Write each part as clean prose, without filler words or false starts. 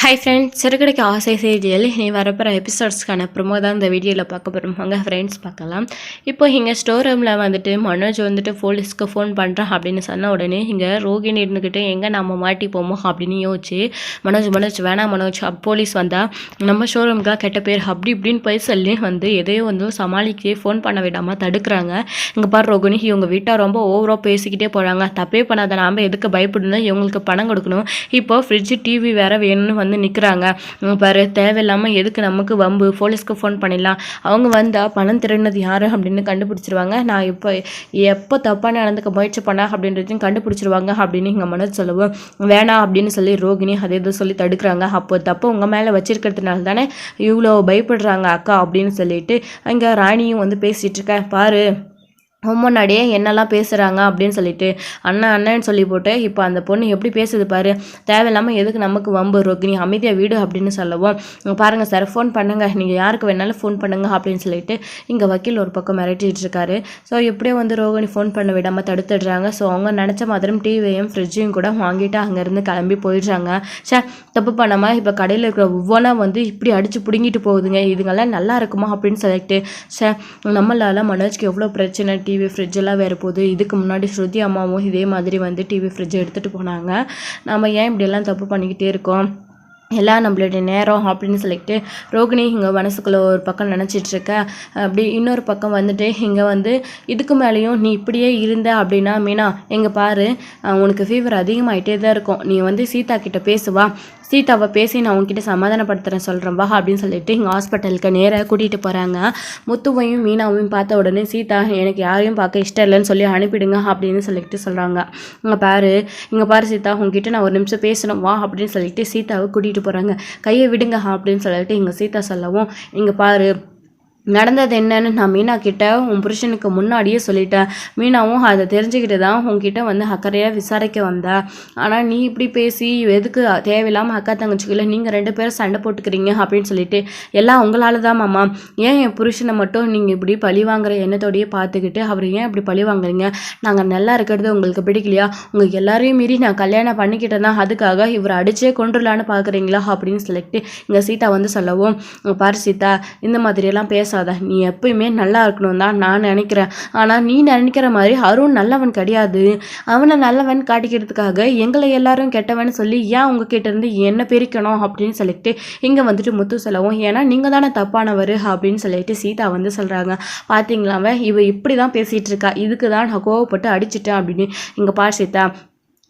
Hi friends, சிறுகடைக்கு ஆசை செய்தியில் இனி வரப்போகிற எபிசோட்ஸ்க்கான ப்ரொமோ தான் இந்த வீடியோவில் பார்க்க போகிறோம். ஃப்ரெண்ட்ஸ் பார்க்கலாம். இப்போ இங்கே ஸ்டோர் ரூமில் வந்துட்டு மனோஜ் வந்துட்டு போலீஸ்க்கு ஃபோன் பண்ணுறான் அப்படின்னு சொன்ன உடனே இங்கே ரோகிணி இருந்துக்கிட்டு எங்கே நம்ம மாட்டிப்போமோ அப்படின்னு யோசிச்சு மனோஜ் வேணாம் மனோஜ், போலீஸ் வந்தால் நம்ம ஷோரூமுக்குலாம் கெட்ட பேர் அப்படி இப்படின்னு போய் சொல்லி வந்து எதையோ வந்து சமாளிக்க ஃபோன் பண்ண விடாமல் தடுக்கிறாங்க. இங்கே பாரு ரோகிணி, இவங்க வீட்டை ரொம்ப ஓவராக பேசிக்கிட்டே போகிறாங்க. தப்பே பண்ணாத நாம் எதுக்கு பயப்படணும், இவங்களுக்கு பணம் கொடுக்கணும், இப்போ ஃப்ரிட்ஜு டிவி வேறு வேணும்னு வந்து நிற்கிறாங்க. பாரு, தேவையில்லாமல் எதுக்கு நமக்கு வம்பு, போலீஸ்க்கு ஃபோன் பண்ணிடலாம், அவங்க வந்தால் பணம் திருடினது யார் அப்படின்னு கண்டுபிடிச்சிருவாங்க, நான் எப்போ தப்பான நடந்துக்க முயற்சி பண்ணா அப்படின்றதையும் கண்டுபிடிச்சிருவாங்க அப்படின்னு இங்கே மனோஜ் சொல்லுவோம். வேணாம் அப்படின்னு சொல்லி ரோகிணி அதை எதுவும் சொல்லி தடுக்கிறாங்க. அப்போ தப்பு உங்கள் மேலே வச்சிருக்கிறதுனால தானே இவ்வளோ பயப்படுறாங்க அக்கா அப்படின்னு சொல்லிட்டு அங்கே ராணியும் வந்து பேசிகிட்டு இருக்கேன். பாரு, முன்னாடியே என்னெல்லாம் பேசுகிறாங்க அப்படின்னு சொல்லிட்டு அண்ணன்னு சொல்லி போட்டு இப்போ அந்த பொண்ணு எப்படி பேசுது பாரு, தேவையில்லாமல் எதுக்கு நமக்கு வம்பு, ரோகிணி அமைதியாக வீடு அப்படின்னு சொல்லவும், பாருங்கள் சார் ஃபோன் பண்ணுங்கள், நீங்கள் யாருக்கு வேணாலும் ஃபோன் பண்ணுங்க அப்படின்னு சொல்லிட்டு இங்கே வக்கீல் ஒரு பக்கம் மிரட்டிட்டு இருக்காரு. ஸோ எப்படியோ வந்து ரோகிணி ஃபோன் பண்ண விடாமல் தடுத்துடுறாங்க. ஸோ அவங்க நினச்ச மாதிரி டிவியையும் ஃப்ரிட்ஜையும் கூட வாங்கிட்டு அங்கேருந்து கிளம்பி போயிடுறாங்க. சார் தப்பு பண்ணாமல் இப்போ கடையில் இருக்கிற ஒவ்வொன்றா வந்து இப்படி அடித்து பிடுங்கிட்டு போகுதுங்க, இதுங்கெல்லாம் நல்லா இருக்குமா அப்படின்னு சொல்லிட்டு சார் நம்மளால் மனோஜ்க்கு எவ்வளோ பிரச்சனை, டிவி ஃப்ரிட்ஜ் எல்லாம் வேறு போகுது. இதுக்கு முன்னாடி ஸ்ருதி அம்மாவும் இதே மாதிரி வந்து டிவி ஃப்ரிட்ஜை எடுத்துகிட்டு போனாங்க. நம்ம ஏன் இப்படியெல்லாம் தப்பு பண்ணிக்கிட்டே இருக்கோம், எல்லாம் நம்மளுடைய நேரம் அப்படின்னு சொல்லிட்டு ரோகிணி இங்கே மனசுக்குள்ளே ஒரு பக்கம் நினச்சிட்ருக்க. அப்படி இன்னொரு பக்கம் வந்துட்டு இங்கே வந்து இதுக்கு மேலேயும் நீ இப்படியே இருந்த அப்படின்னா மீனா எங்கே பாரு, உனக்கு ஃபீவர் அதிகமாகிட்டே தான் இருக்கும், நீ வந்து சீதா கிட்ட பேசுவா, சீதாவை பேசி நான் உங்ககிட்ட சமாதானப்படுத்துகிறேன் சொல்கிறேன் வா அப்படின்னு சொல்லிட்டு இங்கே ஹாஸ்பிட்டலுக்கு நேராக கூட்டிகிட்டு போகிறாங்க. முத்துவையும் மீனாவையும் பார்த்த உடனே சீதா எனக்கு யாரையும் பார்க்க இஷ்டம் இல்லைன்னு சொல்லி அனுப்பிடுங்க அப்படின்னு சொல்லிட்டு சொல்கிறாங்க. இங்கே பாரு சீதா, உங்ககிட்ட நான் ஒரு நிமிஷம் பேசணும் வா அப்படின்னு சொல்லிட்டு சீதாவை கூட்டிகிட்டு போகிறாங்க. கையை விடுங்க அப்படின்னு சொல்லிட்டு இங்கே சீதா சொல்லவும், இங்கே பாரு நடந்தது என்னன்னு நான் மீனா கிட்ட உன் புருஷனுக்கு முன்னாடியே சொல்லிட்டேன், மீனாவும் அதை தெரிஞ்சுக்கிட்டு தான் உங்ககிட்ட வந்து அக்கறையாக விசாரிக்க வந்தா, ஆனால் நீ இப்படி பேசி எதுக்கு தேவையில்லாமல் அக்கா தங்கச்சிக்குள்ள நீங்கள் 2 பேரும் சண்டை போட்டுக்கிறீங்க அப்படின்னு சொல்லிட்டு எல்லாம் உங்களால் தான் மாமா, ஏன் என் புருஷனை மட்டும் நீங்கள் இப்படி பழி வாங்குற எண்ணத்தோடையே பார்த்துக்கிட்டு அவர் ஏன் இப்படி பழி வாங்குறீங்க, நாங்கள் நல்லா இருக்கிறது உங்களுக்கு பிடிக்கலையா, உங்களுக்கு எல்லாரையும் மீறி நான் கல்யாணம் பண்ணிக்கிட்டேன்னா அதுக்காக இவர் அடிச்சே கொண்டுலான்னு பார்க்குறீங்களா அப்படின்னு சொல்லிட்டு இங்கே சீதா வந்து சொல்லவும், பாரு சீதா இந்த மாதிரியெல்லாம் பேச நீ எப்பயுமே நல்லா இருக்கணும் தான் நான் நினைக்கிறேன், ஆனால் நீ நினைக்கிற மாதிரி அருண் நல்லவன் கிடையாது, அவனை நல்லவன் காட்டிக்கிறதுக்காக எங்களை எல்லாரும் கெட்டவன் சொல்லி ஏன் உங்ககிட்ட இருந்து என்ன பிரிக்கணும் அப்படின்னு சொல்லிட்டு இங்கே வந்துட்டு முத்து சொல்லவும், ஏன்னா நீங்கள் தானே தப்பானவர் அப்படின்னு சொல்லிட்டு சீதா வந்து சொல்கிறாங்க. பார்த்தீங்களாவே இவ இப்படி தான் பேசிகிட்டு இருக்கா, இதுக்கு தான் நான் கோவப்பட்டு அடிச்சிட்டேன் அப்படின்னு. இங்கே பார் சீதா,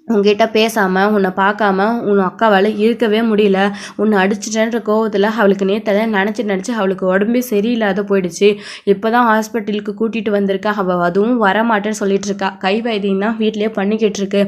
உங்ககிட்ட பேசாமல் உன்னை பார்க்காம உன் அக்காவால் இருக்கவே முடியல, உன்னை அடிச்சிட்டேன்ற கோவத்தில் அவளுக்கு நேற்றதான் நினச்சி அவளுக்கு உடம்பே சரியில்லாத போயிடுச்சு, இப்போ தான் ஹாஸ்பிட்டலுக்கு கூட்டிகிட்டு வந்திருக்கா, அவள் அதுவும் வரமாட்டேன்னு சொல்லிட்டு இருக்கா, கை வைத்தியம் தான் வீட்டிலே பண்ணிக்கிட்டு இருக்கு.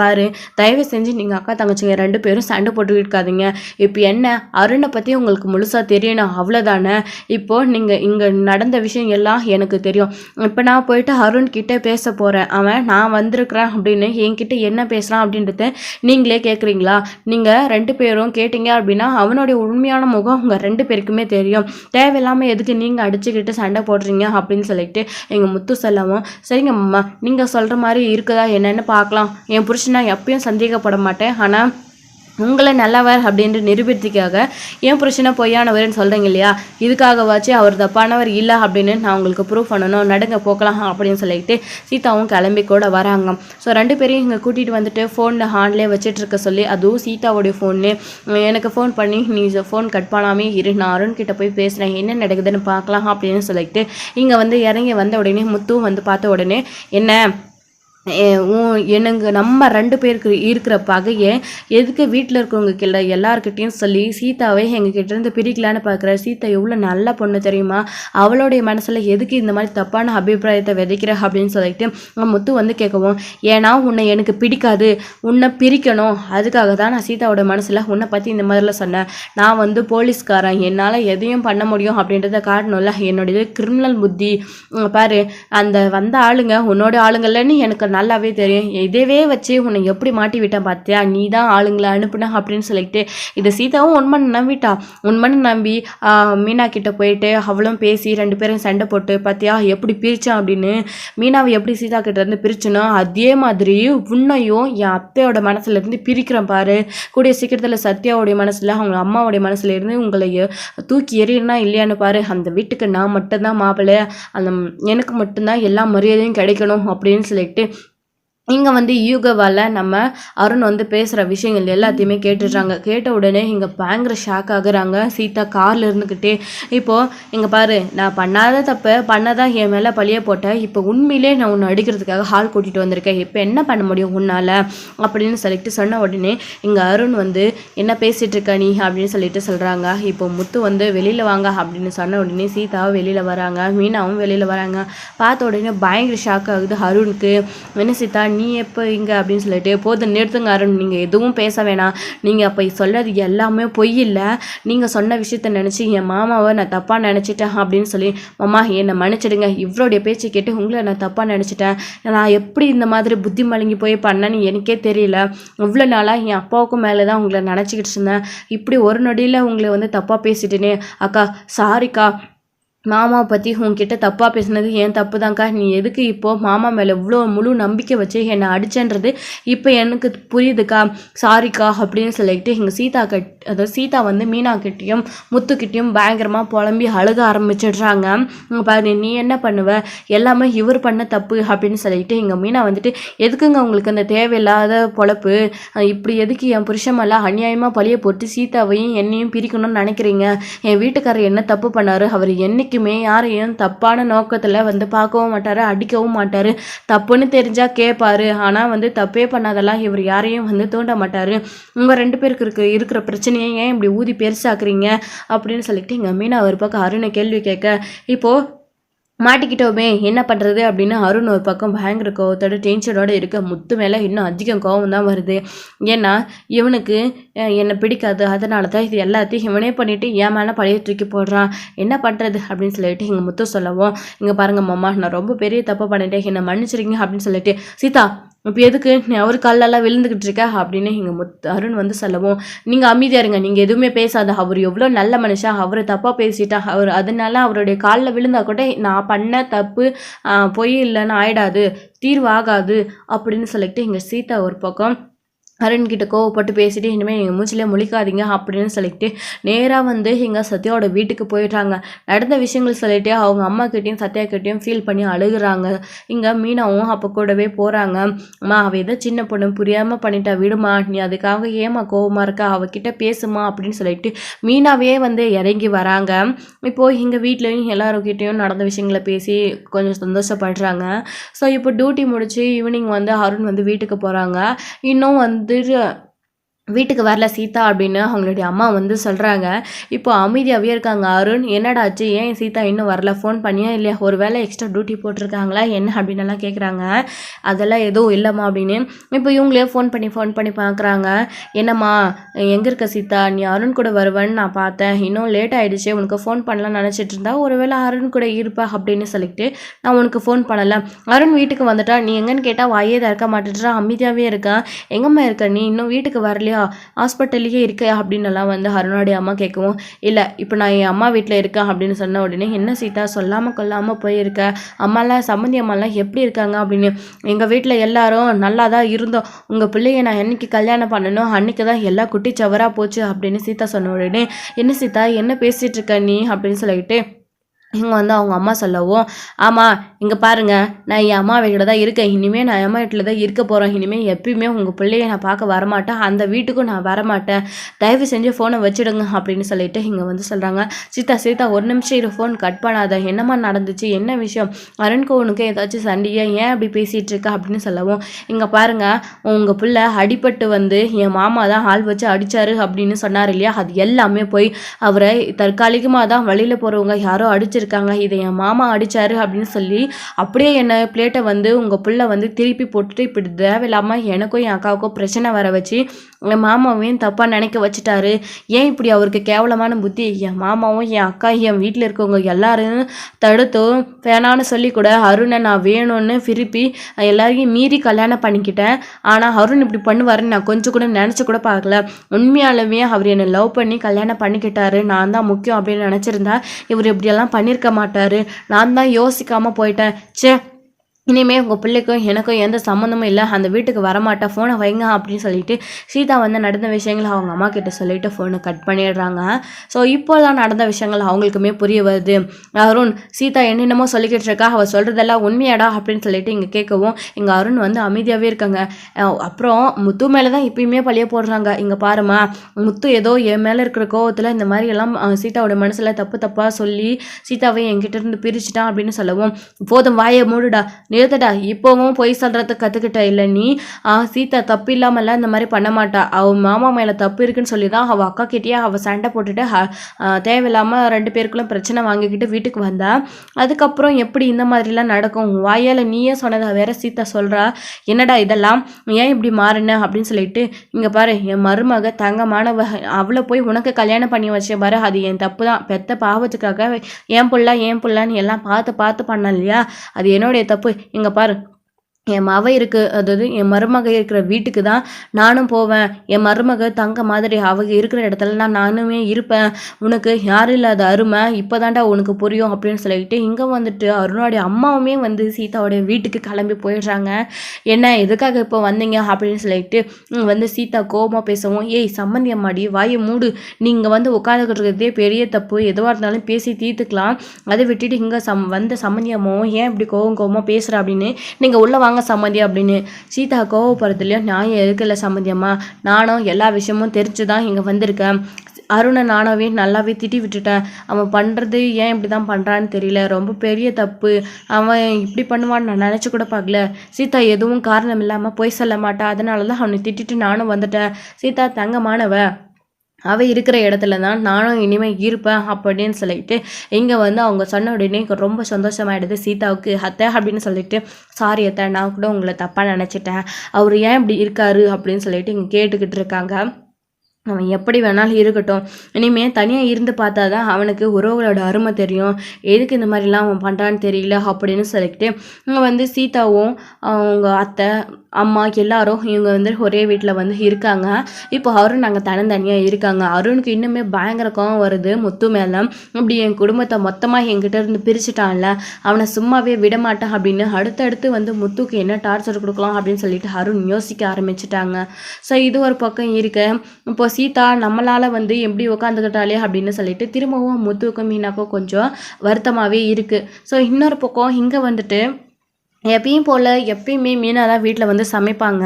பாரு, தயவு செஞ்சு நீங்கள் அக்கா தங்கச்சிங்க 2 பேரும் சண்டை போட்டுக்கிட்டு இருக்காதீங்க, இப்போ என்ன அருணை பற்றி உங்களுக்கு முழுசாக தெரியணும் அவ்வளோதானே, இப்போது நீங்கள் இங்கே நடந்த விஷயம் எல்லாம் எனக்கு தெரியும், இப்போ நான் போயிட்டு அருண் கிட்டே பேச போகிறேன், அவன் நான் வந்திருக்கிறேன் அப்படின்னு என்கிட்ட என்ன பேசலாம் அப்படின்றத நீங்களே கேட்குறீங்களா, நீங்கள் 2 பேரும் கேட்டீங்க அப்படின்னா அவனுடைய உண்மையான முகம் உங்கள் 2 பேருக்குமே தெரியும், தேவையில்லாமல் எதுக்கு நீங்கள் அடிச்சுக்கிட்டு சண்டை போடுறீங்க அப்படின்னு சொல்லிட்டு எங்கள் முத்து சொல்லவும், சரிங்க அம்மா நீங்கள் சொல்கிற மாதிரி இருக்குதா என்னென்னு பார்க்கலாம், என் புருஷன் நான் எப்பயும் சந்தேகப்பட மாட்டேன், ஆனால் உங்களை நல்லவர் அப்படின்ற நிரூபித்துக்காக என் புருஷனை பொய்யானவர்னு சொல்கிறீங்க இல்லையா, இதுக்காகவாச்சு அவர் தப்பானவர் இல்லை அப்படின்னு நான் உங்களுக்கு ப்ரூவ் பண்ணணும், நடுங்க போக்கலாம் அப்படின்னு சொல்லிட்டு சீதாவும் கிளம்பி கூட வராங்க. ஸோ 2 பேரையும் இங்கே கூட்டிகிட்டு வந்துட்டு ஃபோனில் ஹான்லேயே வச்சிட்ருக்க சொல்லி, அதுவும் சீதாவுடைய ஃபோன்லேயே எனக்கு ஃபோன் பண்ணி நீ ஃபோன் கட் பண்ணாமே இரு, நான் அருண் கிட்ட போய் பேசுகிறேன் என்ன நடக்குதுன்னு பார்க்கலாம் அப்படின்னு சொல்லிட்டு இங்கே வந்து இறங்கி வந்த உடனே முத்துவும் வந்து பார்த்த உடனே, என்ன எனக்கு நம்ம 2 பேருக்கு இருக்கிற பகையை எதுக்கு வீட்டில் இருக்கிறவங்க எல்லாருக்கிட்டையும் சொல்லி சீதாவை எங்ககிட்ட இருந்து பிரிக்கலான்னு பார்க்குற, சீதா எவ்வளோ நல்ல பொண்ணு தெரியுமா, அவளுடைய மனசில் எதுக்கு இந்த மாதிரி தப்பான அபிப்பிராயத்தை விதைக்கிற அப்படின்னு சொல்லிட்டு முத்து வந்து கேட்கவும், ஏன்னா உன்னை எனக்கு பிடிக்காது, உன்னை பிரிக்கணும், அதுக்காக தான் நான் சீதாவோட மனசில் உன்னை பற்றி இந்த மாதிரிலாம் சொன்னேன், நான் வந்து போலீஸ்காரன் என்னால் எதையும் பண்ண முடியும் அப்படின்றத காட்டணும்ல, என்னுடைய கிரிமினல் புத்தி, பாரு அந்த வந்த ஆளுங்க உன்னோட ஆளுங்கள்லன்னு எனக்கு நல்லாவே தெரியும். இதவே வச்சு உன்னை எப்படி மாட்டி விட்டேன் பார்த்தியா, நீ தான் ஆளுங்களை அனுப்புன அப்படின்னு சொல்லிட்டு இதை சீதாவும் உண்மனை நம்பிட்டா. உண்மனை நம்பி மீனா கிட்ட போயிட்டு அவளும் பேசி 2 பேரும் சண்டை போட்டு பார்த்தியா எப்படி பிரித்தான் அப்படின்னு. மீனாவை எப்படி சீதா கிட்ட இருந்து பிரிச்சுனோ அதே மாதிரி உன்னையும் என் அத்தையோட மனசுல இருந்து பிரிக்கிறேன் பாரு. கூடிய சீக்கிரத்தில் சத்யாவுடைய மனசுல அவங்க அம்மாவுடைய மனசுல இருந்து உங்களை தூக்கி எறியனா இல்லையான்னு பாரு. அந்த வீட்டுக்கு நான் மட்டும்தான் மாப்பிள்ளை, அந்த எனக்கு மட்டும்தான் எல்லா மரியாதையும் கிடைக்கணும் அப்படின்னு சொல்லிட்டு இங்கே வந்து யூகவால் நம்ம அருண் வந்து பேசுகிற விஷயங்கள் எல்லாத்தையுமே கேட்டுடுறாங்க. கேட்ட உடனே இங்கே பயங்கர ஷாக் ஆகுறாங்க. சீதா காரில் இருந்துக்கிட்டே இப்போது இங்கே பாரு, நான் பண்ணாத தப்பு பண்ணதான் என் மேலே பழிய போட்டேன். இப்போ உண்மையிலே நான் உன்னை அடிக்கிறதுக்காக ஹால் கூட்டிகிட்டு வந்திருக்கேன். இப்போ என்ன பண்ண முடியும் உன்னால் அப்படின்னு சொல்லிட்டு சொன்ன உடனே இங்கே அருண் வந்து என்ன பேசிகிட்டு இருக்க நீ அப்படின்னு சொல்லிட்டு சொல்கிறாங்க. இப்போ முத்து வந்து வெளியில் வாங்க அப்படின்னு சொன்ன உடனே சீதாவும் வெளியில் வராங்க, மீனாவும் வெளியில் வராங்க. பார்த்த உடனே பயங்கர ஷாக் ஆகுது அருணுக்கு. என்ன சீதா நீ எப்போ இங்கே அப்படின்னு சொல்லிட்டு போதும் நிறுத்துங்க அருண், நீங்கள் எதுவும் பேச வேணாம். நீங்கள் அப்போ சொல்கிறது எல்லாமே பொய் இல்லை. நீங்கள் சொன்ன விஷயத்த நினச்சி என் மாமாவை நான் தப்பாக நினச்சிட்டேன் அப்படின்னு சொல்லி மாமா என்னை மன்னிச்சிடுங்க. இவருடைய பேச்சு கேட்டு உங்களை நான் தப்பாக நினச்சிட்டேன். நான் எப்படி இந்த மாதிரி புத்தி மழுங்கி போய் பண்ணேன்னு எனக்கே தெரியல. இவ்வளோ நாளாக என் அப்பாவுக்கும் மேலே தான் உங்களை நினச்சிக்கிட்டு இருந்தேன். இப்படி ஒரு நொடியில் உங்களை வந்து தப்பாக பேசிட்டேனே. அக்கா சாரிக்கா, மாமாவை பற்றி உங்ககிட்ட தப்பாக பேசுனது ஏன் தப்பு தான்க்கா. நீ எதுக்கு இப்போது மாமா மேலே இவ்வளோ முழு நம்பிக்கை வச்சு என்னை அடிச்சன்றது இப்போ எனக்கு புரியுதுக்கா, சாரிக்கா அப்படின்னு சொல்லிட்டு எங்கள் அதாவது சீதா வந்து மீனா கிட்டேயும் முத்துக்கிட்டேயும் பயங்கரமாக புலம்பி அழுக ஆரம்பிச்சிடுறாங்க. பாரு நீ என்ன பண்ணுவ, எல்லாமே இவர் பண்ண தப்பு அப்படின்னு சொல்லிட்டு எங்கள் மீனா வந்துட்டு எதுக்குங்க உங்களுக்கு அந்த தேவையில்லாத பொழப்பு, இப்படி எதுக்கு என் புருஷமெல்லாம் அநியாயமாக பழிய போட்டு சீதாவையும் என்னையும் பிரிக்கணும்னு நினைக்கிறீங்க. என் வீட்டுக்காரர் என்ன தப்பு பண்ணார், அவர் என்னைக்கு யாரையும் தப்பான நோக்கத்தில் வந்து பார்க்கவும் மாட்டாரு, அடிக்கவும் மாட்டாரு. தப்புன்னு தெரிஞ்சா கேட்பாரு. ஆனால் வந்து தப்பே பண்ணாதெல்லாம் இவர் யாரையும் வந்து தூண்ட மாட்டாரு. உங்கள் 2 பேருக்கு இருக்கிற பிரச்சனையை ஏன் இப்படி ஊதி பெருசாக்குறீங்க அப்படின்னு சொல்லிட்டு எங்கள் மீனா ஒரு பக்கம் அருணை கேள்வி கேட்க இப்போது மாட்டிக்கிட்டோமே என்ன பண்ணுறது அப்படின்னு அருண் ஒரு பக்கம் பயங்கர கோவத்தோட டென்ஷனோடு இருக்க. முத்து மேலே இன்னும் அதிகம் கோவம் தான் வருது. ஏன்னா இவனுக்கு என்னை பிடிக்காது, அதனால தான் இது எல்லாத்தையும் இவனே பண்ணிவிட்டு என் மேலே பழைய தூக்கி போடுறான். என்ன பண்ணுறது அப்படின்னு சொல்லிட்டு எங்கள் முத்து சொல்லவும், இங்கே பாருங்கள் மாமா நான் ரொம்ப பெரிய தப்பு பண்ணிட்டேன், என்னை மன்னிச்சிருங்க அப்படின்னு சொல்லிட்டு சீதா இப்போ எதுக்கு நீ அவர் காலெல்லாம் விழுந்துக்கிட்டு இருக்க அப்படின்னு எங்கள் அருண் வந்து சொல்லவும், நீங்கள் அமைதியாக இருங்க, நீங்கள் எதுவுமே பேசாத, அவர் எவ்வளோ நல்ல மனுஷன், அவரை தப்பாக பேசிட்டா, அவர் அதனால அவருடைய காலில் விழுந்தா கூட நான் பண்ண தப்பு பொய் இல்லைன்னு ஆயிடாது, தீர்வாகாது அப்படின்னு சொல்லிட்டு எங்கள் சீதா ஒரு பக்கம் அருண்கிட்ட கோவப்பட்டு பேசிட்டு இனிமேல் எங்கள் மூச்சிலே முழிக்காதீங்க அப்படின்னு சொல்லிட்டு நேராக வந்து எங்கள் சத்யாவோட வீட்டுக்கு போயிடுறாங்க. நடந்த விஷயங்கள் சொல்லிட்டு அவங்க அம்மா கிட்டேயும் சத்யா கிட்டேயும் ஃபீல் பண்ணி அழுகுறாங்க. இங்கே மீனாவும் அப்போ கூடவே போகிறாங்க. அம்மா அவள் ஏதோ சின்ன பொண்ணு புரியாமல் பண்ணிட்டா, விடுமா, நீ அதுக்காக ஏமா கோவமாக இருக்கா, அவகிட்ட பேசுமா அப்படின்னு சொல்லிட்டு மீனாவே வந்து இறங்கி வராங்க. இப்போது எங்கள் வீட்லேயும் எல்லாருக்கிட்டேயும் நடந்த விஷயங்களை பேசி கொஞ்சம் சந்தோஷப்படுறாங்க. ஸோ இப்போ டியூட்டி முடிச்சு ஈவினிங் வந்து அருண் வந்து வீட்டுக்கு போகிறாங்க. இன்னும் வந்து வீட்டுக்கு வரல சீதா அப்படின்னு அவங்களுடைய அம்மா வந்து சொல்கிறாங்க. இப்போ அமைதியாகவே இருக்காங்க. அருண் என்னடாச்சு, ஏன் சீதா இன்னும் வரல, ஃபோன் பண்ணியா இல்லையா, ஒரு வேளை எக்ஸ்ட்ரா டியூட்டி போட்டிருக்காங்களா என்ன அப்படின்னலாம் கேட்குறாங்க. அதெல்லாம் எதுவும் இல்லைம்மா அப்படின்னு. இப்போ இவங்களே ஃபோன் பண்ணி பார்க்குறாங்க. என்னம்மா எங்கே இருக்க சீதா, நீ அருண் கூட வருவேன்னு நான் பார்த்தேன், இன்னும் லேட் ஆகிடுச்சு, உனக்கு ஃபோன் பண்ணலாம்னு நினச்சிட்டு இருந்தா, ஒரு வேளை அருண் கூட இருப்பா அப்படின்னு சொல்லிட்டு நான் உனக்கு ஃபோன் பண்ணலை. அருண் வீட்டுக்கு வந்துட்டா, நீ எங்கன்னு கேட்டால் வாயே திறக்க மாட்டேன்றா, அமைதியாகவே இருக்கேன். எங்கம்மா இருக்க நீ, இன்னும் வீட்டுக்கு வரலையா, ஹாஸ்பிட்டல்லையே இருக்க அப்படின்னலாம் வந்து அருணோடைய அம்மா கேட்கவும், இல்லை இப்போ நான் என் அம்மா வீட்டில் இருக்கேன் அப்படின்னு சொன்ன உடனே, என்ன சீதா சொல்லாமல் கொல்லாமல் போயிருக்க, அம்மாலாம் சம்மந்தி அம்மாலாம் எப்படி இருக்காங்க அப்படின்னு. எங்கள் வீட்டில் எல்லாரும் நல்லா தான் இருந்தோம், உங்கள் பிள்ளைய நான் என்னைக்கு கல்யாணம் பண்ணணும் அன்றைக்கி தான் எல்லாம் குட்டி சவராக போச்சு அப்படின்னு சீதா சொன்ன உடனே, என்ன சீதா என்ன பேசிகிட்டு இருக்க நீ அப்படின்னு சொல்லிட்டு இங்கே வந்து அவங்க அம்மா சொல்லவும், ஆமாம் இங்கே பாருங்கள் நான் என் அம்மா வீட்டில் தான் இருக்கேன், இனிமேல் நான் அம்மா வீட்டில் தான் இருக்க போகிறேன், இனிமேல் எப்பயுமே உங்கள் பிள்ளைய நான் பார்க்க வரமாட்டேன், அந்த வீட்டுக்கும் நான் வரமாட்டேன், தயவு செஞ்சு ஃபோனை வச்சுடுங்க அப்படின்னு சொல்லிட்டு இங்கே வந்து சொல்கிறாங்க. சீதா ஒரு நிமிஷம் இரு, ஃபோன் கட் பண்ணாத, என்னம்மா நடந்துச்சு, என்ன விஷயம், அருண்க்கு உனக்கு ஏதாச்சும் சண்டையா, ஏன் அப்படி பேசிகிட்டு இருக்க அப்படின்னு சொல்லவும், இங்கே பாருங்கள் உங்கள் பிள்ளை அடிபட்டு வந்து என் மாமா தான் ஆள் வச்சு அடித்தாரு அப்படின்னு சொன்னார் இல்லையா, அது எல்லாமே போய் அவரை தற்காலிகமாக தான் வழியில் போகிறவங்க யாரோ அடிச்சிருக்காங்க, இருக்காங்க. இதை என் மாமா அடித்தாரு அப்படின்னு சொல்லி அப்படியே என்னை பிளேட்டை வந்து உங்கள் பிள்ளை வந்து திருப்பி போட்டுட்டு இப்படி தேவையில்லாமல் எனக்கும் என் அக்காவுக்கும் பிரச்சனை வர வச்சு என் மாமாவையும் தப்பாக நினைக்க வச்சுட்டாரு. ஏன் இப்படி அவருக்கு கேவலமான புத்தி? என் மாமாவும் என் அக்கா என் வீட்டில் இருக்கவங்க எல்லாரும் தடுத்தும் வேணான்னு சொல்லி கூட அருணை நான் வேணும்னு திருப்பி எல்லாரையும் மீறி கல்யாணம் பண்ணிக்கிட்டேன். ஆனால் அருண் இப்படி பண்ணுவாருன்னு நான் கொஞ்சம் கூட நினச்சி கூட பார்க்கல. உண்மையாலுமே அவர் என்னை லவ் பண்ணி கல்யாணம் பண்ணிக்கிட்டாரு. நான் தான் முக்கியம் அப்படின்னு நினச்சிருந்தா இவர் இப்படியெல்லாம் பண்ணியிருக்க மாட்டார். நான் தான் யோசிக்காமல் போயிட்டேன். சே, இனிமேல் உங்கள் பிள்ளைக்கும் எனக்கும் எந்த சம்மந்தமும் இல்லை, அந்த வீட்டுக்கு வரமாட்டேன், ஃபோனை வைங்க அப்படின்னு சொல்லிட்டு சீதா வந்து நடந்த விஷயங்களை அவங்க அம்மா கிட்ட சொல்லிட்டு ஃபோனை கட் பண்ணிடுறாங்க. ஸோ இப்போதான் நடந்த விஷயங்கள் அவங்களுக்குமே புரிய வருது. அருண் சீதா என்னென்னமோ சொல்லிக்கிட்டு இருக்கா, அவள் சொல்கிறதெல்லாம் உண்மையாடா அப்படின்னு சொல்லிட்டு இங்கே கேட்கவும் இங்கே அருண் வந்து அமைதியாகவே இருக்காங்க. அப்புறம் முத்து மேலே தான் இப்பயுமே பழிய போடுறாங்க. இங்கே பாருமா, முத்து ஏதோ என் மேலே இருக்கிற கோவத்தில் இந்த மாதிரி எல்லாம் சீதாவோட மனசில் தப்பாக சொல்லி சீதாவை என்கிட்ட இருந்து பிரிச்சுட்டான் அப்படின்னு சொல்லவும், போதும் வாயை மூடுடா, நிறுத்தடா, இப்போவும் பொய் சொல்கிறதுக்கு கற்றுக்கிட்ட இல்லை நீ. சீதா தப்பு இல்லாமல்லாம் இந்த மாதிரி பண்ண மாட்டா. அவள் மாமா மேலே தப்பு இருக்குன்னு சொல்லி தான் அவள் அக்கா கிட்டேயே அவள் சண்டை போட்டுட்டு தேவையில்லாமல் 2 பேருக்குள்ள பிரச்சனை வாங்கிக்கிட்டு வீட்டுக்கு வந்தா. அதுக்கப்புறம் எப்படி இந்த மாதிரிலாம் நடக்கும்? வாயால் நீயே சொன்னதா வேற சீதா சொல்கிறா. என்னடா இதெல்லாம், ஏன் இப்படி மாறின அப்படின்னு சொல்லிட்டு இங்கே பாரு, என் மருமக தங்கமானவ, அவளை போய் உனக்கு கல்யாணம் பண்ணி வச்ச பாரு, அது என் தப்பு தான். பெத்த பாவத்துக்காக ஏன் புள்ளான்னு எல்லாம் பார்த்து பண்ண இல்லையா, அது என்னுடைய தப்பு. இங்கே பாரு, என் மவ இருக்கு, அதாவது என் மருமக இருக்கிற வீட்டுக்கு தான் நானும் போவேன். என் மருமக தங்க மாதிரி அவங்க இருக்கிற இடத்துல நானுமே இருப்பேன். உனக்கு யாரும் இல்லாத அருமை இப்போதான்டா உனக்கு புரியும் அப்படின்னு சொல்லிட்டு இங்கே வந்துட்டு அருணோடைய அம்மாவுமே வந்து சீதாவோடைய வீட்டுக்கு கிளம்பி போயிடுறாங்க. என்ன எதுக்காக இப்போ வந்தீங்க அப்படின்னு சொல்லிட்டு வந்து சீதா கோபமாக பேசவும், ஏய் சம்மந்தி அம்மாடி வாயை மூடு, நீங்கள் வந்து உட்காந்துக்கிட்டு இருக்கிறதே பெரிய தப்பு, எதுவாக இருந்தாலும் பேசி தீர்த்துக்கலாம், அதை விட்டுட்டு இங்கே வந்த சம்மந்தி அம்மாவும் ஏன் இப்படி கோபமாக பேசுகிற அப்படின்னு நீங்கள் உள்ள வாங்க சம்மந்தி அப்படின்னு சீதா கோவப்படுறதுலையோ நியாயம் இருக்குல்ல சம்மந்தியம்மா, நானும் எல்லா விஷயமும் தெரிஞ்சு தான் இங்கே வந்திருக்கேன். அருணை நானாவே நல்லாவே திட்டி விட்டுட்டேன். அவன் பண்ணுறது ஏன் இப்படி தான் பண்ணுறான்னு தெரியல, ரொம்ப பெரிய தப்பு, அவன் இப்படி பண்ணுவான்னு நான் நினச்சி கூட பார்க்கல. சீதா எதுவும் காரணம் இல்லாமல் பொய் சொல்ல மாட்டா, அதனால தான் அவனை திட்டிட்டு நானும் வந்துட்டேன். சீதா தங்கமானவ, அவள் இருக்கிற இடத்துல தான் நானும் இனிமேல் இருப்பேன் அப்படின்னு சொல்லிட்டு இங்கே வந்து அவங்க சொன்ன உடனே ரொம்ப சந்தோஷமாயிடுது சீதாவுக்கு. அத்தை அப்படின்னு சொல்லிட்டு, சாரி அத்தை, நான் கூட உங்களை தப்பாக நினச்சிட்டேன், அவர் ஏன் இப்படி இருக்காரு அப்படின்னு சொல்லிட்டு இங்கே கேட்டுக்கிட்டு இருக்காங்க. அவன் எப்படி வேணாலும் இருக்கட்டும், இனிமேல் தனியாக இருந்து பார்த்தா தான் அவனுக்கு உறவுகளோட அருமை தெரியும், எதுக்கு இந்த மாதிரிலாம் அவன் பண்ணுறான்னு தெரியல அப்படின்னு சொல்லிட்டு இங்கே வந்து சீதாவும் அவங்க அத்தை அம்மா எல்லாரும் இவங்க வந்து ஒரே வீட்டில் வந்து இருக்காங்க. இப்போ அருண் நாங்கள் தனித்தனியாக இருக்காங்க. அருணுக்கு இன்னுமே பயங்கர கோவம் வருது முத்து மேலே. இப்படி என் குடும்பத்தை மொத்தமாக என்கிட்ட இருந்து பிரிச்சுட்டான்ல, அவனை சும்மாவே விடமாட்டேன் அப்படின்னு அடுத்தடுத்து வந்து முத்துக்கு என்ன டார்ச்சர் கொடுக்கலாம் அப்படின்னு சொல்லிட்டு அருண் யோசிக்க ஆரம்பிச்சுட்டாங்க. ஸோ இது ஒரு பக்கம் இருக்கு. இப்போ சீதா நம்மளால் வந்து எப்படி உட்காந்துக்கிட்டாலே அப்படின்னு சொல்லிட்டு திரும்பவும் முத்துக்கும் மீனாக்கும் கொஞ்சம் வருத்தமாகவே இருக்குது. ஸோ இன்னொரு பக்கம் இங்கே வந்துட்டு எப்பயும் போல் எப்பயுமே மீனா தான் வீட்டில் வந்து சமைப்பாங்க.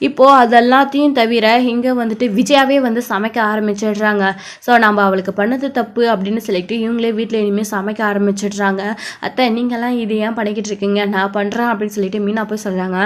இப்போது அதெல்லாத்தையும் தவிர இங்கே வந்துட்டு விஜயாவே வந்து சமைக்க ஆரம்பிச்சிடுறாங்க. ஸோ நம்ம அவளுக்கு பண்ணது தப்பு அப்படின்னு சொல்லிட்டு இவங்களே வீட்டில் இனிமேல் சமைக்க ஆரம்பிச்சிடுறாங்க. அத்தை நீங்கள்லாம் இது ஏன் பண்ணிக்கிட்டு இருக்கீங்க, நான் பண்ணுறேன் அப்படின்னு சொல்லிட்டு மீனா போய் சொல்கிறாங்க.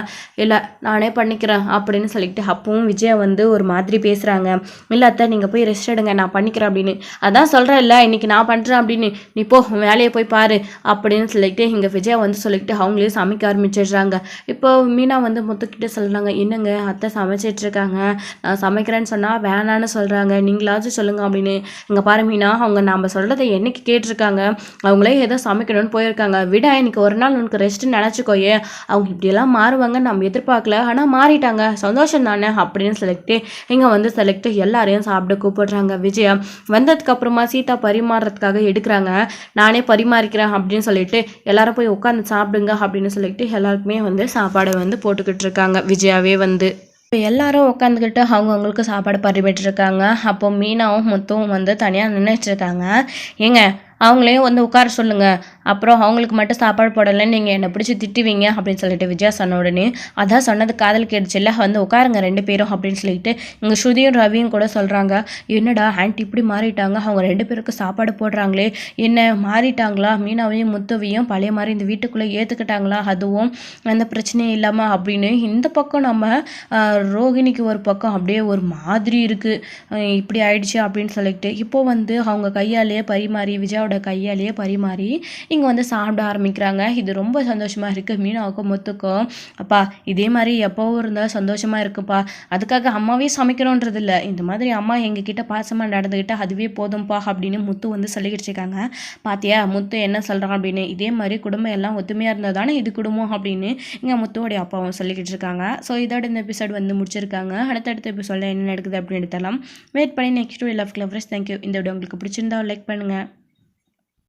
இல்லை நானே பண்ணிக்கிறேன் அப்படின்னு சொல்லிட்டு அப்பவும் விஜயா வந்து ஒரு மாதிரி பேசுகிறாங்க. இல்லை அத்தை நீங்கள் போய் ரெஸ்ட் எடுங்க, நான் பண்ணிக்கிறேன் அப்படின்னு. அதான் சொல்கிறேன் இல்லை இன்றைக்கி நான் பண்ணுறேன் அப்படின்னு, நீ போ வேலையை போய் பாரு அப்படின்னு சொல்லிட்டு இங்கே விஜயா வந்து சொல்லிட்டு அவங்களே சமைக்க ஆரம்பிச்சிடுறாங்க. இப்போ மீனா வந்து முத்துக்கிட்ட சொல்கிறாங்க, என்னங்க அத்தை சமைச்சிட்ருக்காங்க, நான் சமைக்கிறேன்னு சொன்னால் வேணான்னு சொல்கிறாங்க, நீங்களாச்சும் சொல்லுங்க அப்படின்னு. இங்கே பாரு மீனா, அவங்க நம்ம சொல்கிறத என்னைக்கு கேட்டிருக்காங்க, அவங்களே ஏதோ சமைக்கணும்னு போயிருக்காங்க, விட இன்னைக்கு ஒரு நாள் உனக்கு ரெஸ்ட்டு நினச்சிக்கோயே, அவங்க இப்படியெல்லாம் மாறுவாங்க நம்ம எதிர்பார்க்கல, ஆனால் மாறிட்டாங்க, சந்தோஷம் தானே அப்படின்னு சொல்லிட்டு இங்கே வந்து செலக்ட் எல்லாரையும் சாப்பிட கூப்பிடுறாங்க. விஜயா வந்ததுக்கப்புறமா சீதா பரிமாறுறதுக்காக எடுக்கிறாங்க. நானே பரிமாறிக்கிறேன் அப்படின்னு சொல்லிட்டு எல்லாரும் போய் உட்காந்து சாப்பிடுங்க அப்படின்னு சொல்லிட்டு எல்லாருக்குமே வந்து சாப்பாடை வந்து போட்டுக்கிட்டு இருக்காங்க. விஜயாவே வந்து இப்போ எல்லாரும் உட்காந்துக்கிட்டு அவங்கவுங்களுக்கு சாப்பாடு பரிமாற்றிருக்காங்க. அப்போ மீனாவும் முத்துவும் வந்து தனியாக நின்றுட்டுருக்காங்க. ஏங்க அவங்களையும் வந்து உட்கார சொல்லுங்கள் அப்புறம் அவங்களுக்கு மட்டும் சாப்பாடு போடலைன்னு நீங்கள் என்னை பிடிச்சி திட்டுவீங்க அப்படின்னு சொல்லிட்டு விஜயா சொன்ன உடனே, அதான் சொன்னது காதல் கேட்டுச்சுல்ல, வந்து உட்காருங்க 2 பேரும் அப்படின்னு சொல்லிட்டு இங்கே ஸ்ருதியும் ரவியும் கூட சொல்கிறாங்க. என்னடா ஆன்ட்டி இப்படி மாறிட்டாங்க, அவங்க 2 பேருக்கு சாப்பாடு போடுறாங்களே, என்ன மாறிட்டாங்களா, மீனாவையும் முத்துவையும் பழைய மாதிரி இந்த வீட்டுக்குள்ளே ஏற்றுக்கிட்டாங்களா, அதுவும் அந்த பிரச்சனையும் இல்லாமல் அப்படின்னு இந்த பக்கம் நம்ம ரோகிணிக்கு ஒரு பக்கம் அப்படியே ஒரு மாதிரி இருக்குது, இப்படி ஆயிடுச்சு அப்படின்னு சொல்லிட்டு இப்போ வந்து அவங்க கையாலேயே பரிமாறி விஜயாவோட கையாலேயே பரிமாறி இங்கே வந்து சாப்பிட ஆரம்பிக்கிறாங்க. இது ரொம்ப சந்தோஷமாக இருக்குது மீனாவுக்கும் முத்துக்கும். அப்பா இதே மாதிரி எப்போவும் இருந்தால் சந்தோஷமாக இருக்குப்பா, அதுக்காக அம்மாவே சமைக்கணுன்றது இல்லை, இந்த மாதிரி அம்மா எங்ககிட்ட பாசமாக நடந்துக்கிட்டால் அதுவே போதும்ப்பா அப்படின்னு முத்து வந்து சொல்லிக்கிட்டு இருக்காங்க. பாத்தியா முத்து என்ன சொல்கிறான் அப்படின்னு, இதே மாதிரி குடும்பம் எல்லாம் ஒத்துமையாக இருந்தால் தானே இது குடும்பம் அப்படின்னு இங்கே முத்துவோடைய அப்பாவும் சொல்லிக்கிட்டு இருக்காங்க. ஸோ இதோட இந்த எபிசோட் வந்து முடிச்சிருக்காங்க. அடுத்தடுத்த எபிசோடில் என்ன நடக்குது அப்படின்னு தரலாம் வெயிட் பண்ணி நெக்ஸ்ட் லவ் கிளவர்ஸ். தேங்க்யூ. இந்த வீடியோ உங்களுக்கு பிடிச்சிருந்தா லைக் பண்ணுங்கள்.